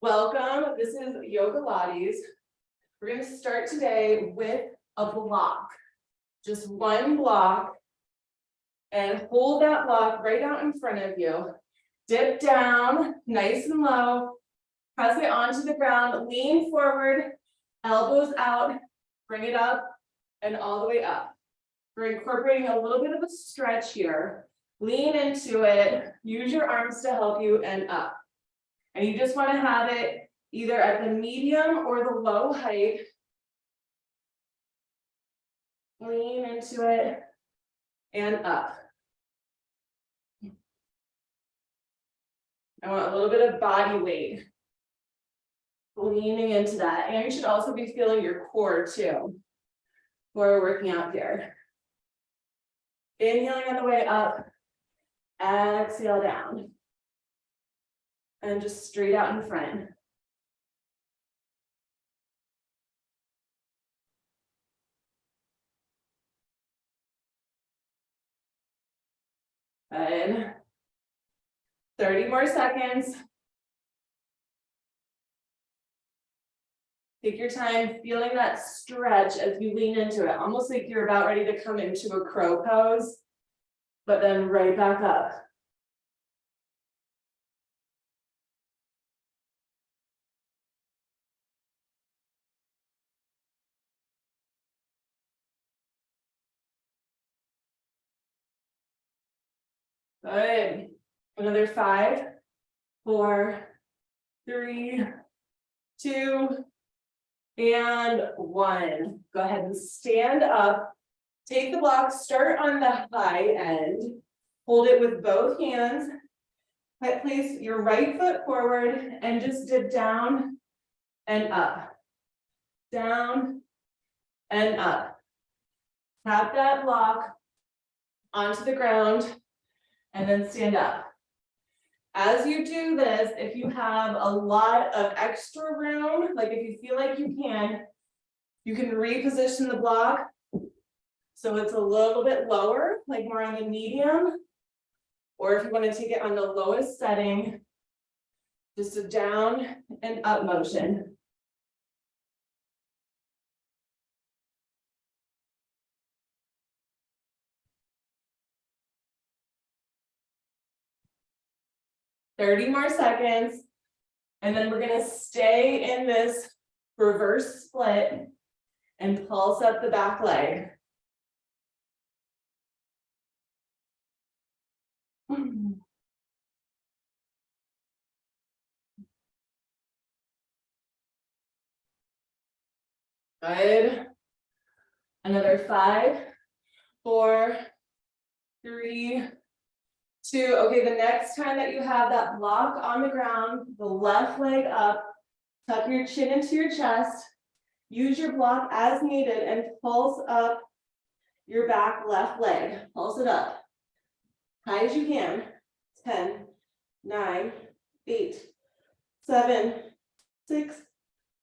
Welcome, this is Yogalates. We're going to start today with a block, just one block, and hold that block right out in front of you. Dip down, nice and low, press it onto the ground, lean forward, elbows out, bring it up, and all the way up. We're incorporating a little bit of a stretch here. Lean into it, use your arms to help you, and up. And you just want to have it either at the medium or the low height. Lean into it and up. I want a little bit of body weight. Leaning into that. And you should also be feeling your core too while we're working out here. Inhaling on the way up. Exhale down. And just straight out in front. Good. 30 more seconds. Take your time feeling that stretch as you lean into it, almost like you're about ready to come into a crow pose, but then right back up. Good. Another 5, 4, 3, 2, and 1. Go ahead and stand up. Take the block, start on the high end. Hold it with both hands. Place your right foot forward and just dip down and up. Down and up. Tap that block onto the ground and then stand up. As you do this, if you have a lot of extra room, like if you feel like you can reposition the block so it's a little bit lower, like more on the medium, or if you want to take it on the lowest setting, just a down and up motion. Thirty more seconds, and then we're going to stay in this reverse split and pulse up the back leg. Good. Another 5, 4, 3, 2. Okay, the next time that you have that block on the ground, the left leg up, tuck your chin into your chest, use your block as needed and pulse up your back left leg. Pulse it up. High as you can. 10, 9, 8, 7, 6,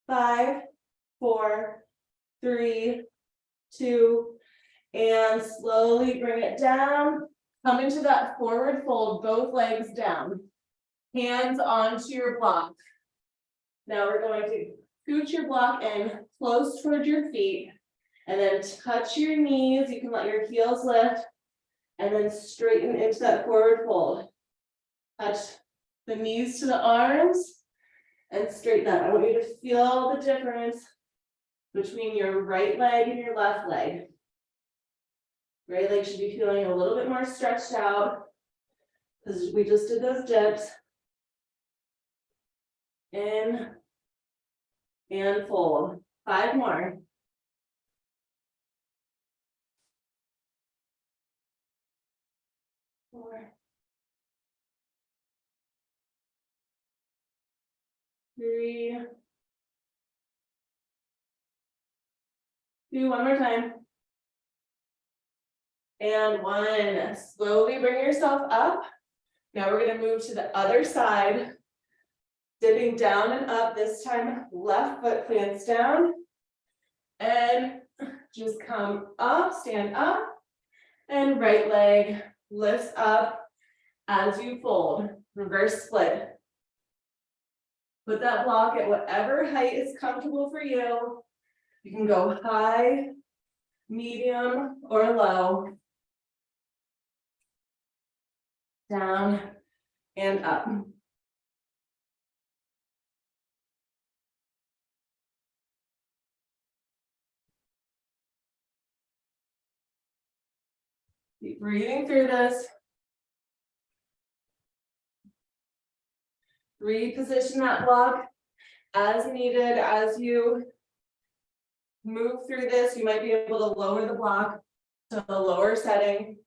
5, 4, 3, 2, and slowly bring it down. Come into that forward fold, both legs down. Hands onto your block. Now we're going to scoot your block in close towards your feet, and then touch your knees. You can let your heels lift, and then straighten into that forward fold. Touch the knees to the arms, and straighten up. I want you to feel the difference between your right leg and your left leg. Right leg should be feeling a little bit more stretched out because we just did those dips. In and fold. 5 more. Four, 3, 2, one more time. And 1. Slowly bring yourself up. Now we're going to move to the other side. Dipping down and up, this time left foot plants down. And just come up, stand up. And right leg lifts up as you fold. Reverse split. Put that block at whatever height is comfortable for you. You can go high, medium, or low. Down and up. Keep breathing through this. Reposition that block as needed. As you move through this, you might be able to lower the block to the lower setting.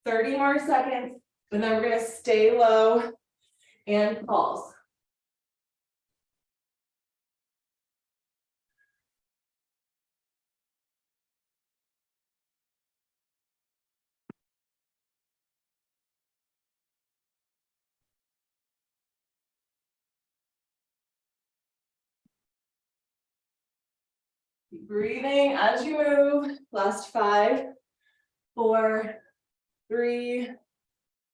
30 more seconds, and then we're going to stay low and pulse. Keep breathing as you move. Last 5, 4, 3,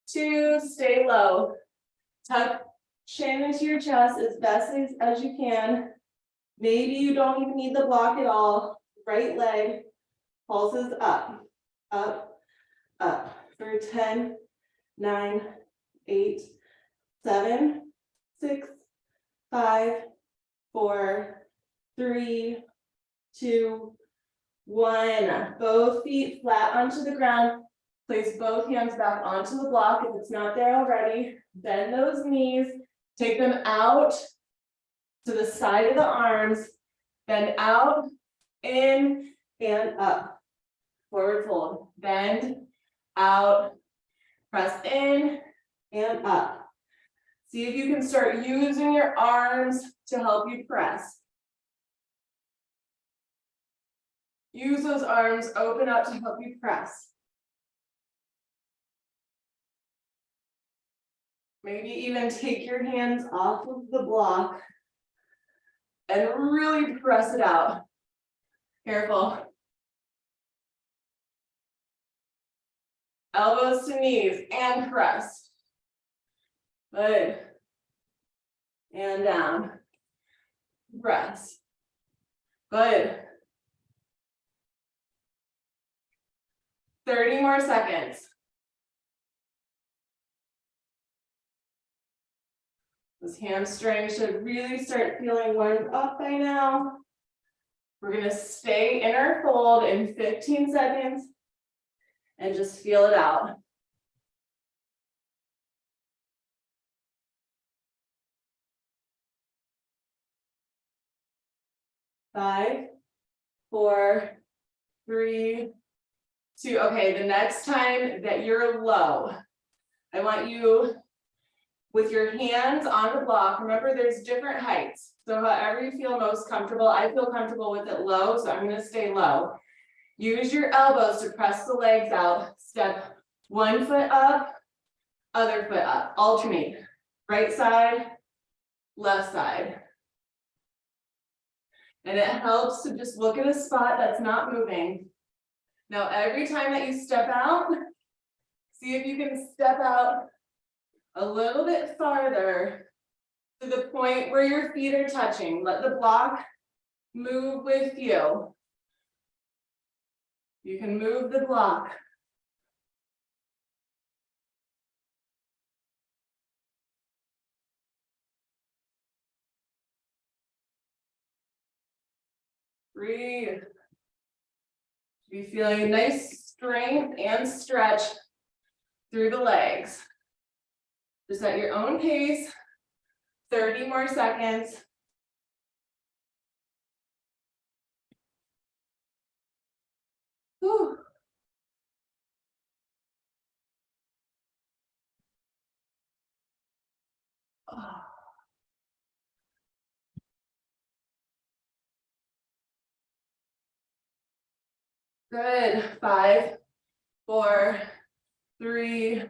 2, stay low. Tuck chin into your chest as best as you can. Maybe you don't even need the block at all. Right leg pulses up, up, up for 10, 9, 8, 7, 6, 5, 4, 3, 2, 1. Both feet flat onto the ground. Place both hands back onto the block if it's not there already. Bend those knees. Take them out to the side of the arms. Bend out, in, and up. Forward fold. Bend, out, press in, and up. See if you can start using your arms to help you press. Use those arms, open up to help you press. Maybe even take your hands off of the block and really press it out. Careful. Elbows to knees and press. Good. And down. Press. Good. 30 more seconds. Those hamstrings should really start feeling warmed up by now. We're going to stay in our fold in 15 seconds and just feel it out. 5, 4, 3, 2. Okay, the next time that you're low, I want you with your hands on the block. Remember, there's different heights. So however you feel most comfortable, I feel comfortable with it low, so I'm going to stay low. Use your elbows to press the legs out. Step one foot up, other foot up. Alternate. Right side, left side. And it helps to just look at a spot that's not moving. Now, every time that you step out, see if you can step out a little bit farther to the point where your feet are touching. Let the block move with you. You can move the block. Breathe. Be feeling a nice strength and stretch through the legs. Just at your own pace. 30 more seconds. Whew. Oh. Good. 5, 4, 3,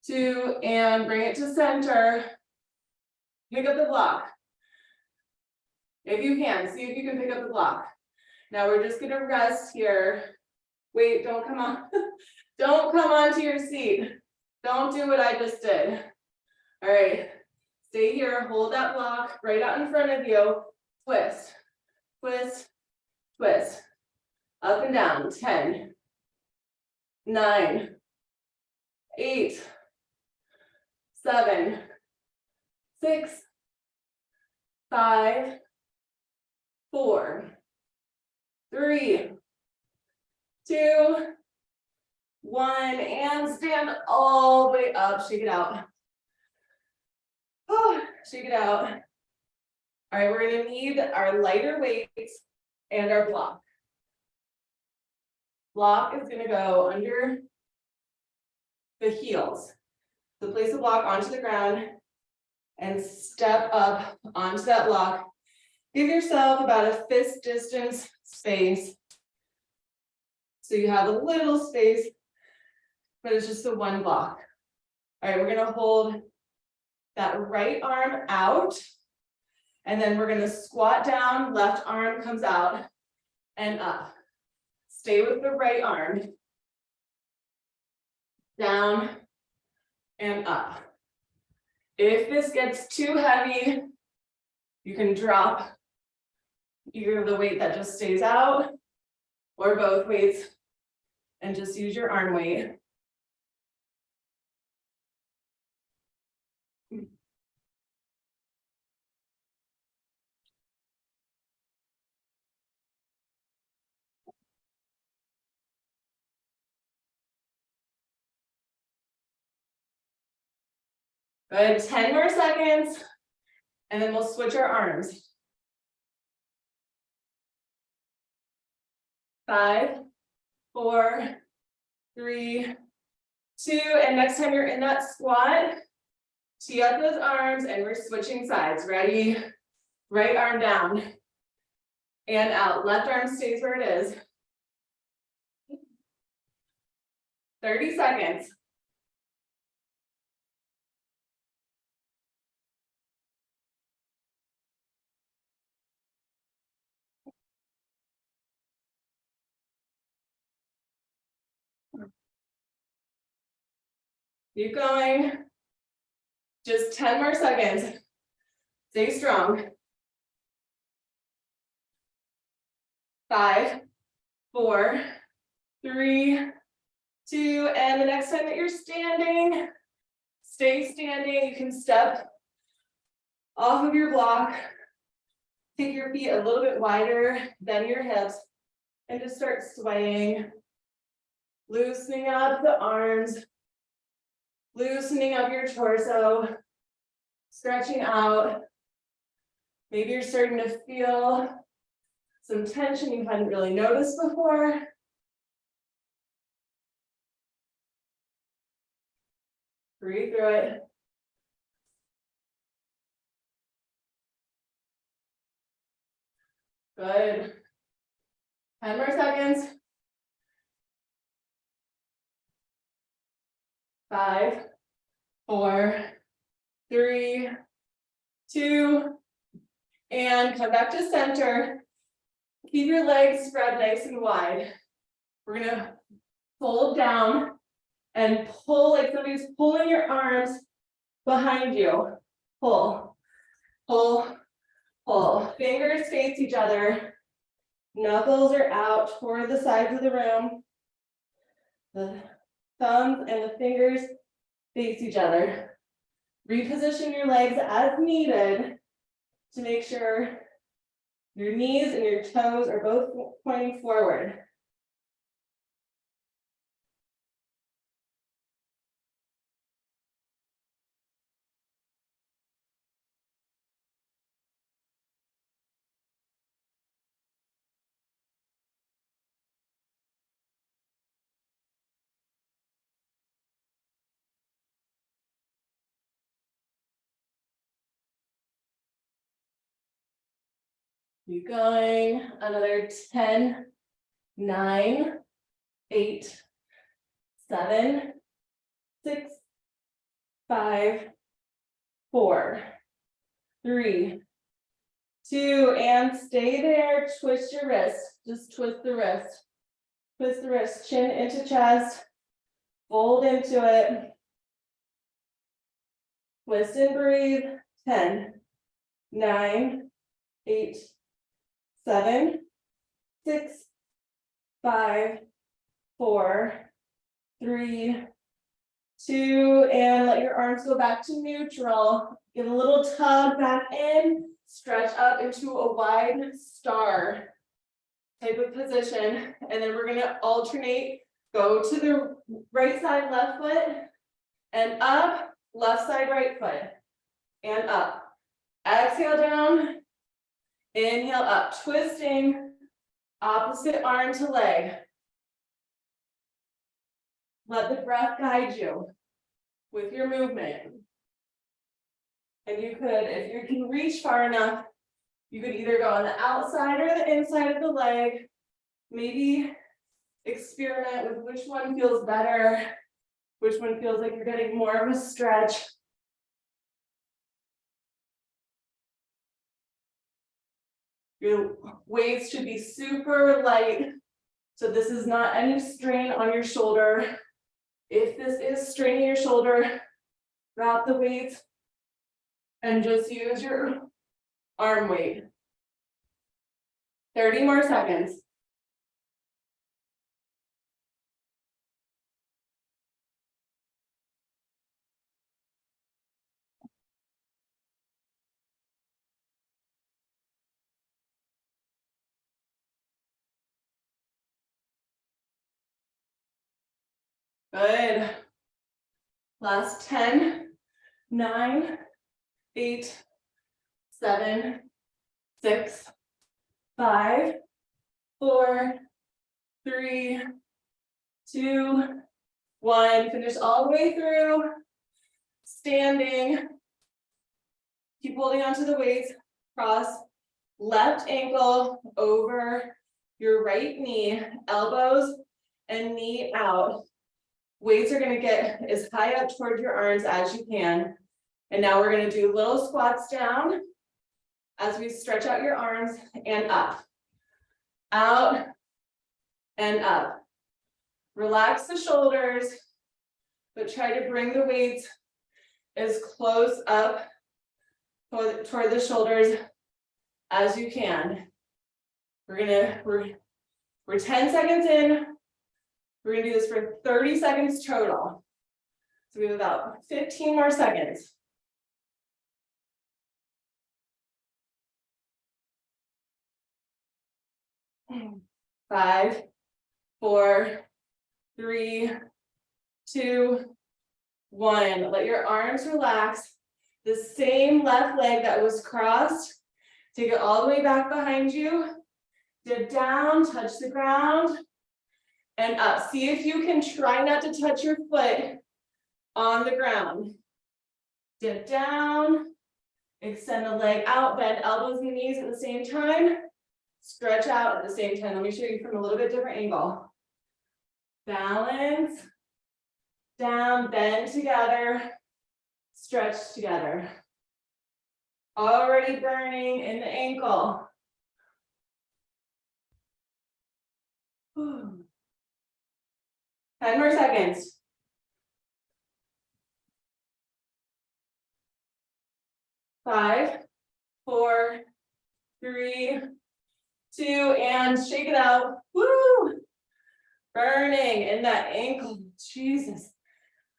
2, and bring it to center. Pick up the block. If you can, see if you can pick up the block. Now we're just gonna rest here. Wait, don't come on. Don't come onto your seat. Don't do what I just did. All right, stay here, hold that block right out in front of you. Twist, twist, twist. Up and down, 10, 9, 8, 7, 6, 5, 4, 3, 2, 1, and stand all the way up, shake it out. Oh, shake it out. All right, we're gonna need our lighter weights and our block. Block is gonna go under the heels. So place the block onto the ground and step up onto that block. Give yourself about a fist distance space. So you have a little space, but it's just the one block. All right, we're gonna hold that right arm out, and then we're gonna squat down, left arm comes out and up. Stay with the right arm. Down and up. If this gets too heavy, you can drop either the weight that just stays out or both weights and just use your arm weight. Good, 10 more seconds, and then we'll switch our arms. 5, 4, 3, 2, and next time you're in that squat, tee up those arms and we're switching sides. Ready? Right arm down and out. Left arm stays where it is. 30 seconds. Keep going. Just 10 more seconds. Stay strong. 5, 4, 3, 2, and the next time that you're standing, stay standing. You can step off of your block. Take your feet a little bit wider than your hips and just start swaying. Loosening up the arms. Loosening up your torso. Stretching out. Maybe you're starting to feel some tension you hadn't really noticed before. Breathe through it. Good. 10 more seconds. 5, 4, 3, 2, and come back to center. Keep your legs spread nice and wide. We're gonna fold down and pull like somebody's pulling your arms behind you. Pull, pull, pull. Fingers face each other. Knuckles are out toward the sides of the room. The thumbs and the fingers face each other. Reposition your legs as needed to make sure your knees and your toes are both pointing forward. Keep going. Another 10, 9, 8, 7, 6, 5, 4, 3, 2, and stay there. Twist your wrist. Just twist the wrist. Twist the wrist. Chin into chest. Fold into it. Twist and breathe. 10, 9, 8, 7, 6, 5, 4, 3, 2, and let your arms go back to neutral. Give a little tug back in, stretch up into a wide star type of position, and then we're gonna alternate, go to the right side, left foot, and up, left side, right foot, and up. Exhale down, inhale up, twisting, opposite arm to leg. Let the breath guide you with your movement. And you could, if you can reach far enough, you could either go on the outside or the inside of the leg. Maybe experiment with which one feels better, which one feels like you're getting more of a stretch. Your weights should be super light. So this is not any strain on your shoulder. If this is straining your shoulder, drop the weights and just use your arm weight. 30 more seconds. Good. Last 10, 9, 8, 7, 6, 5, 4, 3, 2, 1. Finish all the way through. Standing. Keep holding onto the weights. Cross left ankle over your right knee, elbows and knee out. Weights are going to get as high up towards your arms as you can. And now we're going to do little squats down as we stretch out your arms and up, out and up. Relax the shoulders, but try to bring the weights as close up toward the shoulders as you can. We're 10 seconds in. We're gonna do this for 30 seconds total. So we have about 15 more seconds. Five, 4, 3, 2, 1. Let your arms relax. The same left leg that was crossed, take it all the way back behind you. Dip down, touch the ground, and up. See if you can try not to touch your foot on the ground. Dip down, extend the leg out, bend elbows and knees at the same time. Stretch out at the same time. Let me show you from a little bit different angle. Balance, down, bend together, stretch together. Already burning in the ankle. 10 more seconds. 5, 4, 3, 2, and shake it out. Woo! Burning in that ankle. Jesus.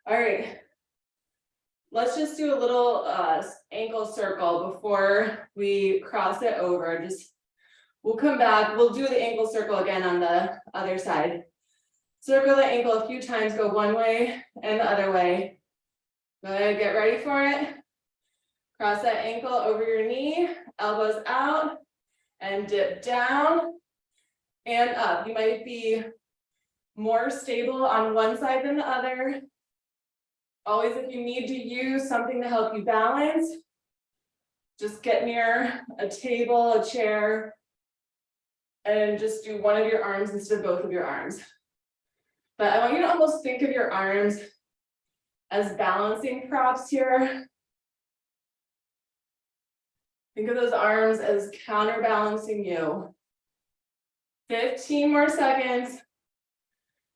All right. Let's just do a little ankle circle before we cross it over. We'll come back. We'll do the ankle circle again on the other side. Circle the ankle a few times, go one way and the other way. Good, get ready for it. Cross that ankle over your knee, elbows out, and dip down and up. You might be more stable on one side than the other. Always, if you need to use something to help you balance, just get near a table, a chair, and just do one of your arms instead of both of your arms. But I want you to almost think of your arms as balancing props here. Think of those arms as counterbalancing you. 15 more seconds,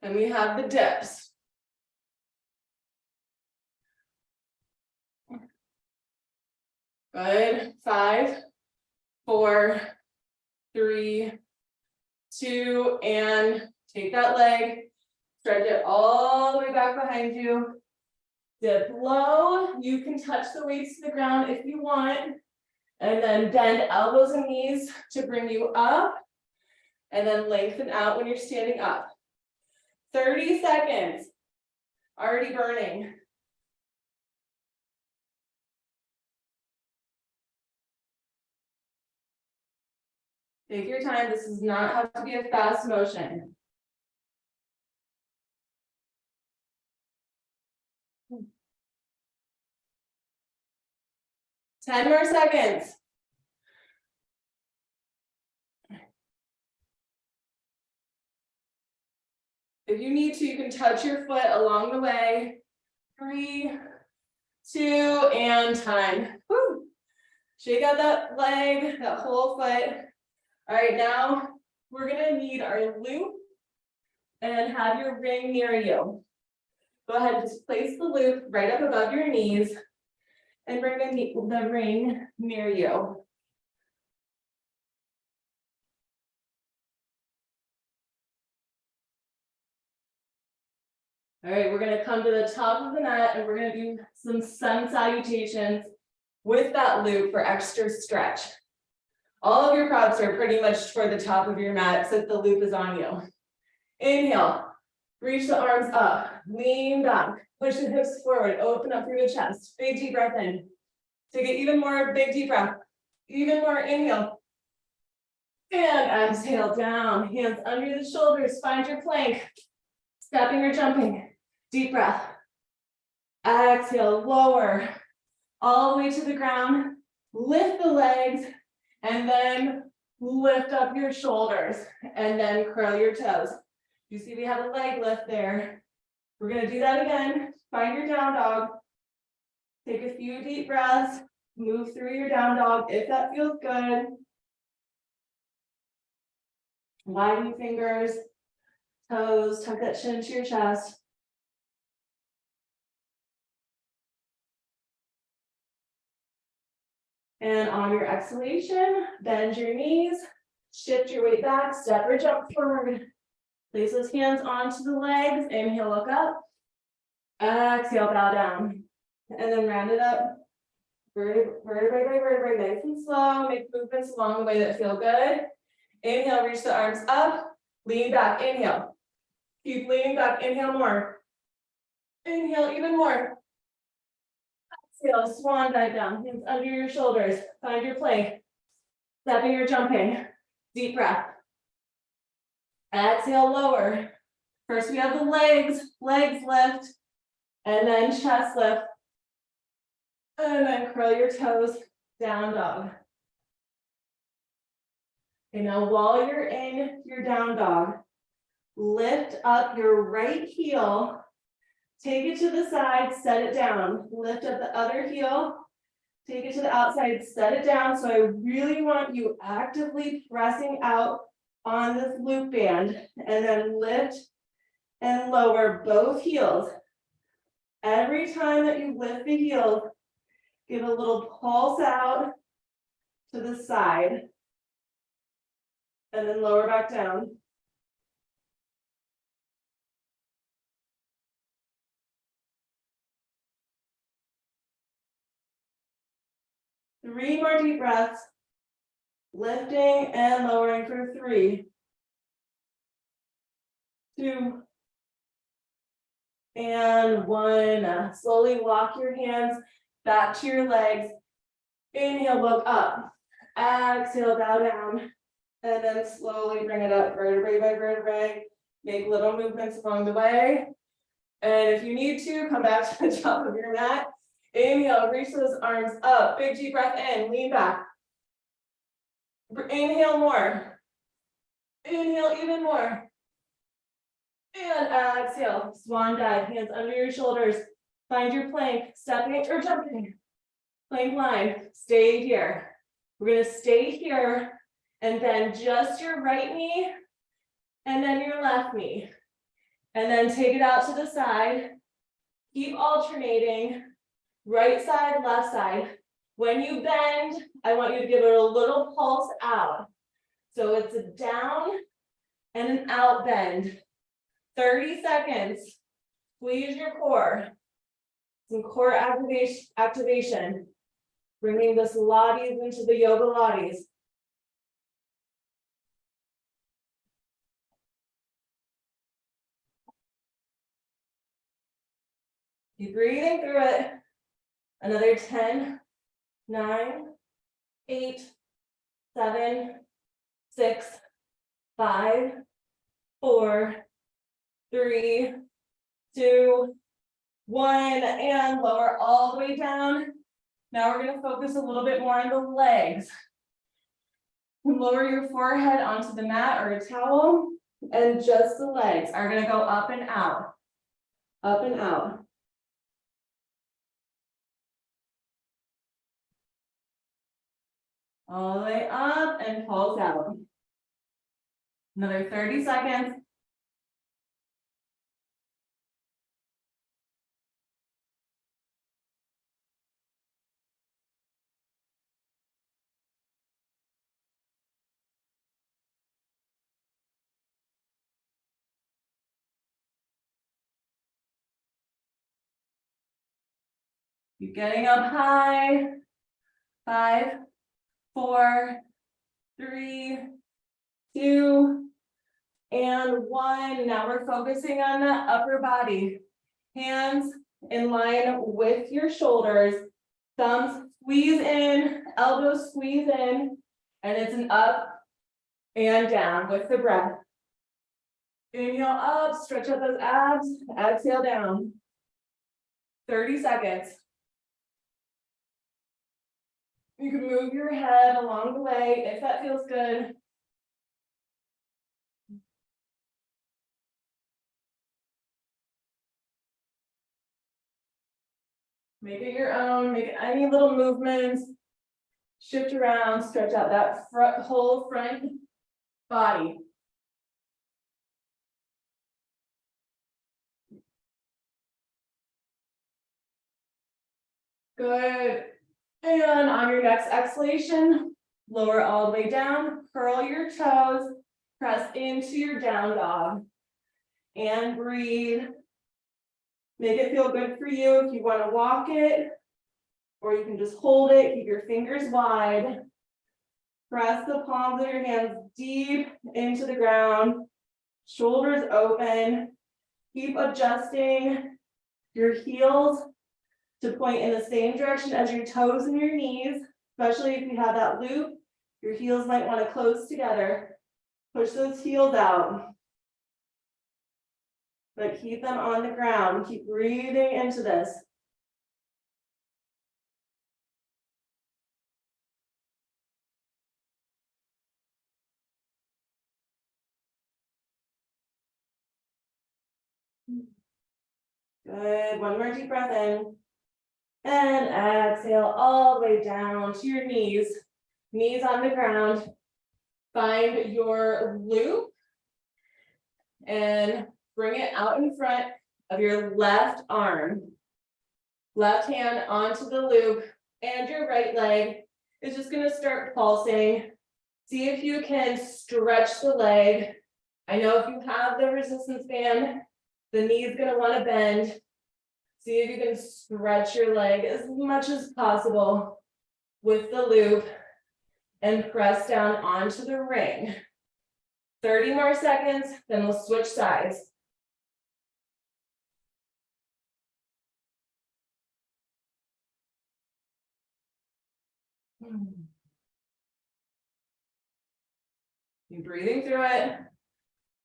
and we have the dips. Good. 5, 4, 3, 2, and take that leg, stretch it all the way back behind you. Dip low. You can touch the weights to the ground if you want. And then bend elbows and knees to bring you up. And then lengthen out when you're standing up. 30 seconds. Already burning. Take your time. This does not have to be a fast motion. Ten more seconds. If you need to, you can touch your foot along the way. 3, 2, and time. Woo. Shake out that leg, that whole foot. All right, now we're gonna need our loop and have your ring near you. Go ahead, just place the loop right up above your knees and bring the ring near you. All right, we're gonna come to the top of the mat and we're gonna do some sun salutations with that loop for extra stretch. All of your props are pretty much toward the top of your mat, except the loop is on you. Inhale, reach the arms up, lean back, push the hips forward, open up through the chest. Big deep breath in. Take it even more, big deep breath. Even more, inhale. And exhale down, hands under the shoulders, find your plank. Stepping or jumping, deep breath. Exhale, lower, all the way to the ground. Lift the legs, and then lift up your shoulders, and then curl your toes. You see we have a leg lift there. We're gonna do that again. Find your down dog. Take a few deep breaths, move through your down dog if that feels good. Widen your fingers, toes, tuck that chin to your chest. And on your exhalation, bend your knees, shift your weight back, step or jump forward. Place those hands onto the legs, inhale, look up. Exhale, bow down. And then round it up. Vertebrae by vertebrae, nice and slow. Make movements along the way that feel good. Inhale, reach the arms up. Lean back, inhale. Keep leaning back, inhale more. Inhale, even more. Exhale, swan dive down, hands under your shoulders. Find your plank. Stepping or jumping. Deep breath. Exhale, lower. First we have the legs lift, and then chest lift. And then curl your toes, down dog. Okay, now while you're in your down dog, lift up your right heel, take it to the side, set it down. Lift up the other heel, take it to the outside, set it down. So I really want you actively pressing out on this loop band, and then lift and lower both heels. Every time that you lift the heels, give a little pulse out to the side, and then lower back down. Three more deep breaths, lifting and lowering for 3, 2, and 1. Slowly walk your hands back to your legs. Inhale, look up. Exhale, bow down. And then slowly bring it up, vertebrae by vertebrae. Make little movements along the way. And if you need to, come back to the top of your mat. Inhale, reach those arms up. Big deep breath in, lean back. Inhale more. Inhale even more. And exhale, swan dive, hands under your shoulders. Find your plank, stepping or jumping. Plank line, stay here. We're gonna stay here and then just your right knee and then your left knee. And then take it out to the side. Keep alternating, right side, left side. When you bend, I want you to give it a little pulse out. So it's a down and an out bend. 30 seconds. Squeeze your core. Some core activation. Bringing the Pilates into the Yogalates. Keep breathing through it. Another 10, 9, 8, 7, 6, 5, 4, 3, 2, 1, and lower all the way down. Now we're going to focus a little bit more on the legs. Lower your forehead onto the mat or a towel, and just the legs are going to go up and out. Up and out. All the way up and pulse out. Another 30 seconds. Keep getting up high. 5, 4, 3, 2, and 1. Now we're focusing on the upper body. Hands in line with your shoulders. Thumbs squeeze in, elbows squeeze in, and it's an up and down with the breath. Inhale up, stretch out those abs, exhale down. 30 seconds. You can move your head along the way if that feels good. Make it your own, make any little movements. Shift around, stretch out that whole front body. Good. And on your next exhalation, lower all the way down, curl your toes, press into your down dog, and breathe. Make it feel good for you if you want to walk it, or you can just hold it, keep your fingers wide. Press the palms of your hands deep into the ground, shoulders open. Keep adjusting your heels to point in the same direction as your toes and your knees, especially if you have that loop. Your heels might want to close together. Push those heels out, but keep them on the ground. Keep breathing into this. Good. One more deep breath in. And exhale all the way down to your knees. Knees on the ground. Find your loop and bring it out in front of your left arm. Left hand onto the loop, and your right leg is just going to start pulsing. See if you can stretch the leg. I know if you have the resistance band, the knee is going to want to bend. See if you can stretch your leg as much as possible with the loop and press down onto the ring. 30 more seconds, then we'll switch sides. Keep breathing through it.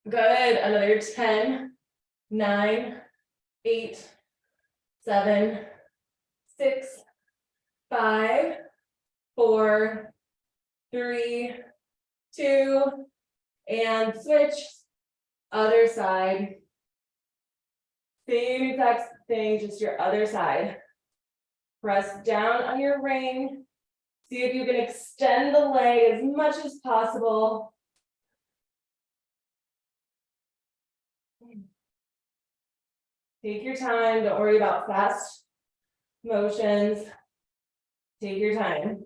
Good. Another 10, 9, 8, 7, 6, 5, 4, 3, 2, and switch. Other side. Same exact thing, just your other side. Press down on your ring. See if you can extend the leg as much as possible. Take your time, don't worry about fast motions. Take your time.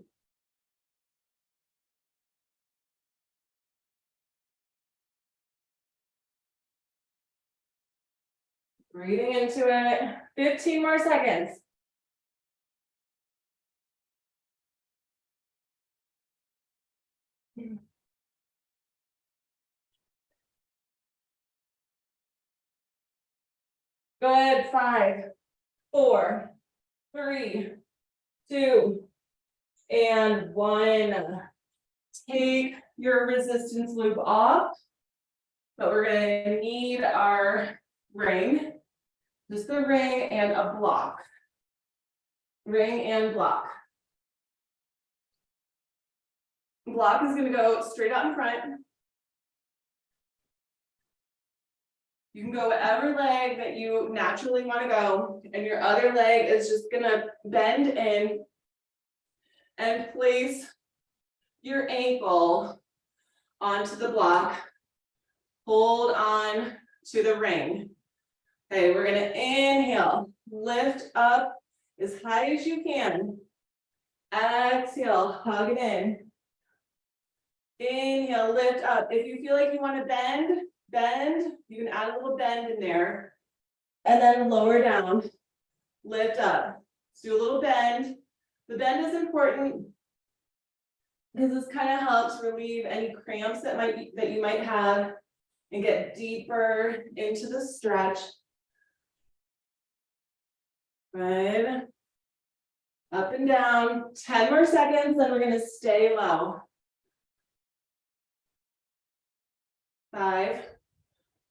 Breathing into it. 15 more seconds. Good. 5, 4, 3, 2, and 1. Take your resistance loop off, but we're going to need our ring, just the ring and a block. Ring and block. Block is going to go straight out in front. You can go whatever leg that you naturally want to go, and your other leg is just going to bend in and place your ankle onto the block. Hold on to the ring. Okay, we're going to inhale, lift up as high as you can. Exhale, hug it in. Inhale, lift up. If you feel like you want to bend, you can add a little bend in there. And then lower down, lift up. Let's do a little bend. The bend is important because this kind of helps relieve any cramps that you might have and get deeper into the stretch. Good. Up and down. 10 more seconds, then we're going to stay low. 5,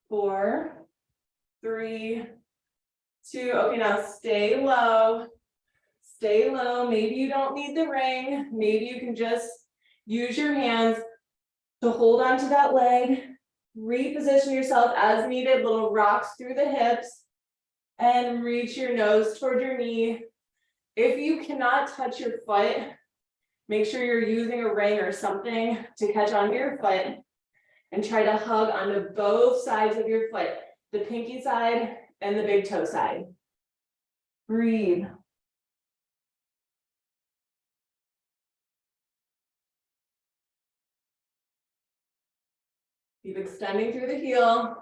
4, 3, 2. Okay, now stay low. Stay low. Maybe you don't need the ring. Maybe you can just use your hands to hold on to that leg. Reposition yourself as needed. Little rocks through the hips. And reach your nose toward your knee. If you cannot touch your foot, make sure you're using a ring or something to catch onto your foot. And try to hug onto both sides of your foot, the pinky side and the big toe side. Breathe. Keep extending through the heel.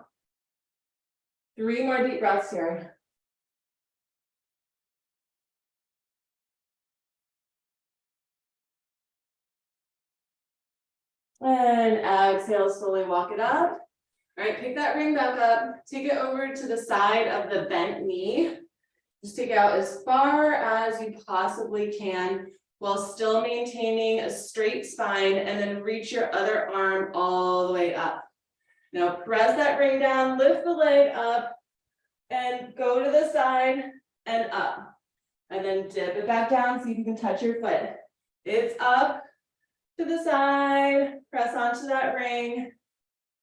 3 more deep breaths here. And exhale, slowly walk it up. All right, pick that ring back up. Take it over to the side of the bent knee. Just take it out as far as you possibly can while still maintaining a straight spine, and then reach your other arm all the way up. Now press that ring down, lift the leg up, and go to the side and up. And then dip it back down so you can touch your foot. It's up to the side, press onto that ring,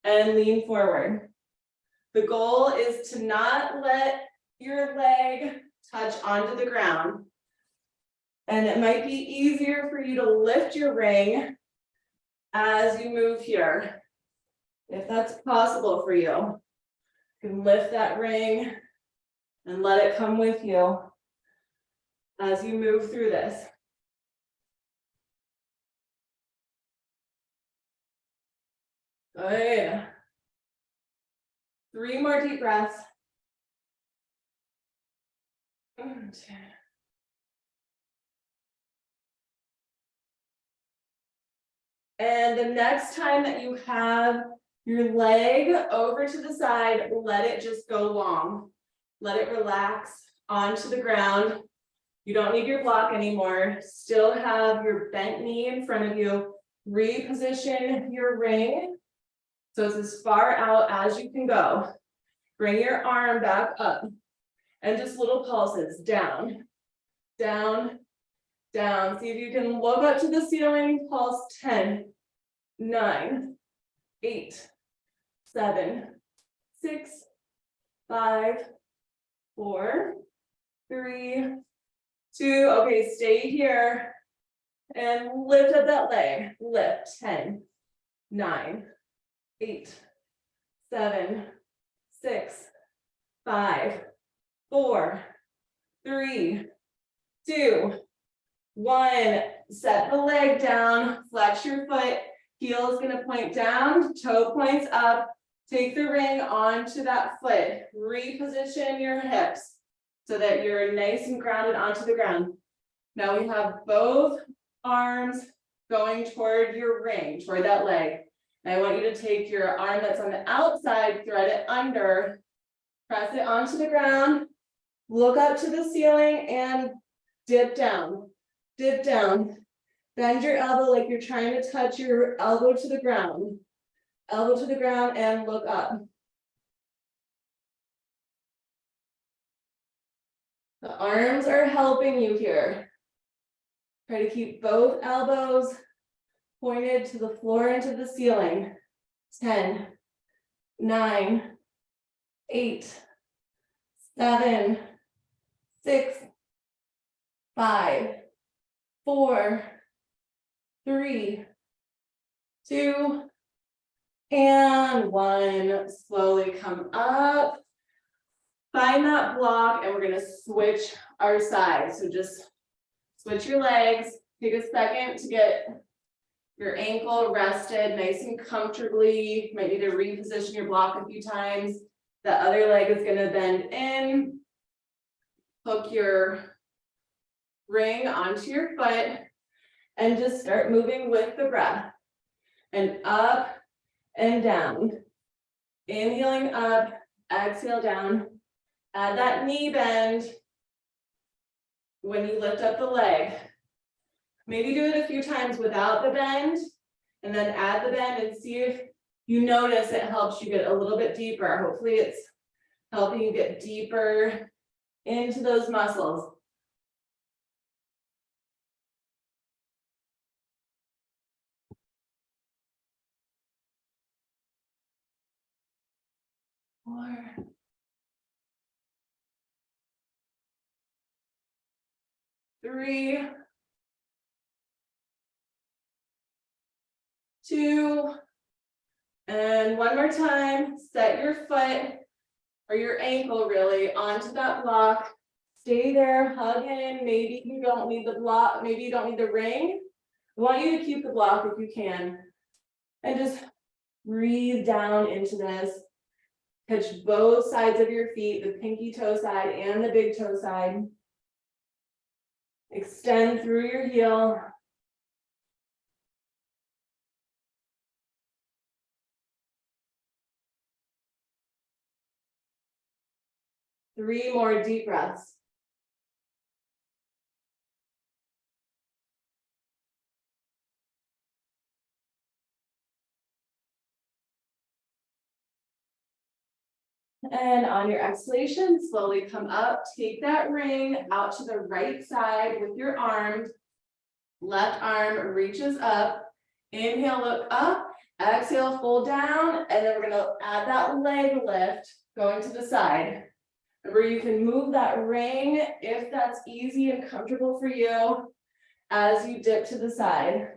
and lean forward. The goal is to not let your leg touch onto the ground. And it might be easier for you to lift your ring as you move here. If that's possible for you, you can lift that ring and let it come with you as you move through this. Good. 3 more deep breaths. And the next time that you have your leg over to the side, let it just go long. Let it relax onto the ground. You don't need your block anymore. Still have your bent knee in front of you. Reposition your ring so it's as far out as you can go. Bring your arm back up and just little pulses down, down, down. See if you can look up to the ceiling. Pulse 10, 9, 8, 7, 6, 5, 4, 3, 2. Okay, stay here and lift up that leg. Lift 10, 9, 8, 7, 6, 5, 4, 3, 2, 1, set the leg down, flex your foot, heel is gonna point down, toe points up, take the ring onto that foot, reposition your hips so that you're nice and grounded onto the ground. Now we have both arms going toward your ring, toward that leg. And I want you to take your arm that's on the outside, thread it under, press it onto the ground, look up to the ceiling and dip down, dip down. Bend your elbow like you're trying to touch your elbow to the ground and look up. The arms are helping you here. Try to keep both elbows pointed to the floor and to the ceiling. 10, 9, 8, 7, 6, 5, 4, 3, 2, and 1. Slowly come up. Find that block and we're gonna switch our sides. So just switch your legs. Take a second to get your ankle rested nice and comfortably. You might need to reposition your block a few times. The other leg is gonna bend in. Hook your ring onto your foot and just start moving with the breath. And up and down. Inhaling up, exhale down. Add that knee bend when you lift up the leg. Maybe do it a few times without the bend, and then add the bend and see if you notice it helps you get a little bit deeper. Hopefully it's helping you get deeper into those muscles. Four. 3, 2, and one more time, set your foot or your ankle really onto that block. Stay there, hug in. Maybe you don't need the block, maybe you don't need the ring. I want you to keep the block if you can. And just breathe down into this. Touch both sides of your feet, the pinky toe side and the big toe side. Extend through your heel. Three more deep breaths. And on your exhalation, slowly come up, take that ring out to the right side with your arm. Left arm reaches up. Inhale, look up. Exhale, fold down. And then we're gonna add that leg lift going to the side. Remember, you can move that ring if that's easy and comfortable for you as you dip to the side.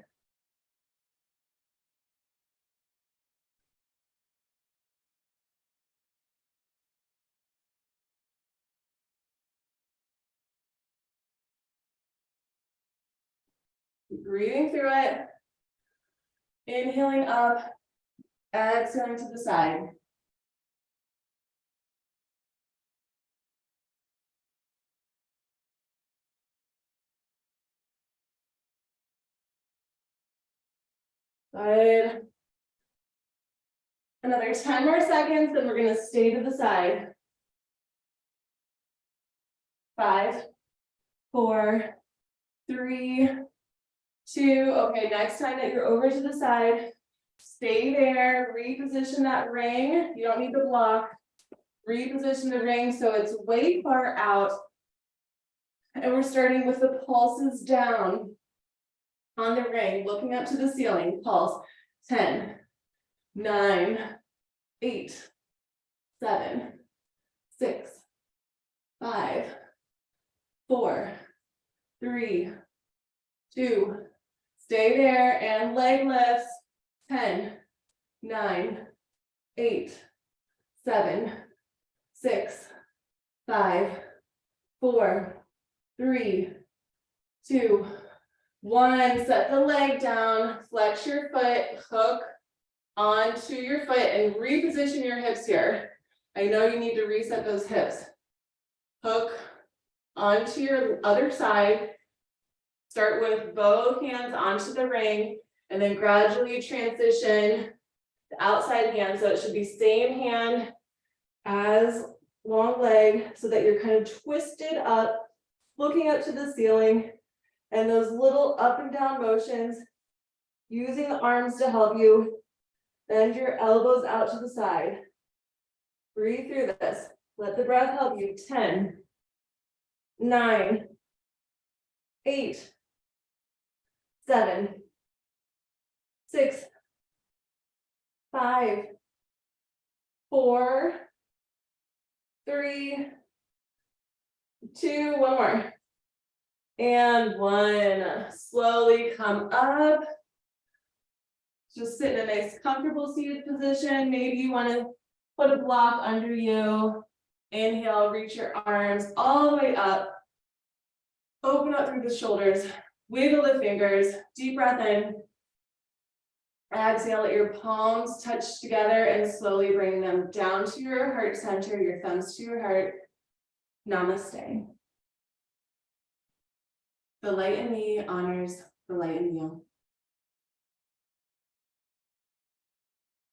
Breathing through it. Inhaling up, exhaling to the side. Good. Another 10 more seconds, then we're gonna stay to the side. 5, 4, 3, 2. Okay, next time that you're over to the side, stay there, reposition that ring. You don't need the block. Reposition the ring so it's way far out. And we're starting with the pulses down on the ring, looking up to the ceiling. Pulse. 10, 9, 8, 7, 6, 5, 4, 3, 2. Stay there and leg lifts. 10, 9, 8, 7, 6, 5, 4, 3, 2, 1, set the leg down, flex your foot, hook onto your foot and reposition your hips here. I know you need to reset those hips. Hook onto your other side. Start with both hands onto the ring and then gradually transition the outside hand. So it should be same hand as long leg so that you're kind of twisted up, looking up to the ceiling, and those little up and down motions, using the arms to help you. Bend your elbows out to the side. Breathe through this. Let the breath help you. 10, 9, 8, 7, 6, 5, 4, 3, 2, one more. And 1. Slowly come up. Just sit in a nice comfortable seated position. Maybe you want to put a block under you. Inhale, reach your arms all the way up. Open up through the shoulders. Wiggle the fingers. Deep breath in. Exhale, let your palms touch together and slowly bring them down to your heart center, your thumbs to your heart. Namaste. The light in me honors the light in you.